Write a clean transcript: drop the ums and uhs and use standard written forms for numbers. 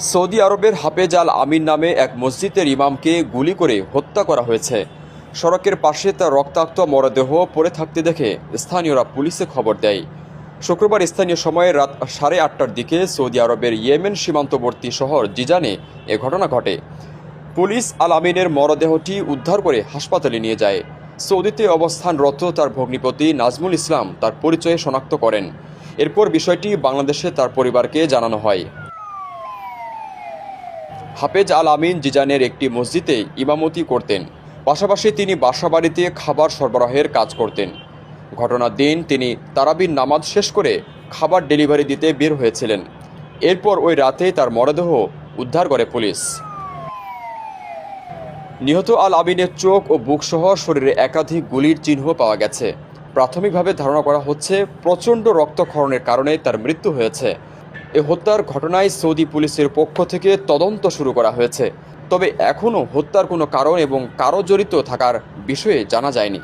Saudi আরবের হাফেজ আল আমিন নামে এক মসজিদের ইমামকে গুলি করে হত্যা করা হয়েছে। সড়কের পাশে তার রক্তাক্ত মরদেহ পড়ে থাকতে দেখে স্থানীয়রা পুলিশে খবর দেয়। শুক্রবার স্থানীয় সময়ে রাত 8:30টার দিকে সৌদি আরবের ইয়েমেন সীমান্তবর্তী শহর জিজানে এ ঘটনা ঘটে। পুলিশ আল আমিনের মরদেহটি উদ্ধার করে হাসপাতালে নিয়ে যায়। সৌদিতে অবস্থানরত তার ভগ্নিপতি নাজমুল ইসলাম তার পরিচয়ে শনাক্ত করেন। এরপর বিষয়টি বাংলাদেশে তার পরিবারকে জানানো হয়। হাফেজ আল আমিন জিজানের একটি মসজিদে ইমামতি করতেন, পাশাপাশি তিনি বাসাবাড়িতে খাবার সরবরাহের কাজ করতেন। ঘটনার দিন তিনি তারাবির নামাজ শেষ করে খাবার ডেলিভারি দিতে বের হয়েছিলেন। এরপর ওই রাতে তার মরদেহ উদ্ধার করে পুলিশ। নিহত আল আমিনের চোখ ও বুকসহ শরীরে একাধিক গুলির চিহ্ন পাওয়া গেছে। প্রাথমিকভাবে ধারণা করা হচ্ছে প্রচণ্ড রক্তক্ষরণের কারণে তার মৃত্যু হয়েছে। এ হত্যার ঘটনায় সৌদি পুলিশের পক্ষ থেকে তদন্ত শুরু করা হয়েছে, তবে এখনও হত্যার কোনো কারণ এবং কারো জড়িত থাকার বিষয়ে জানা যায়নি।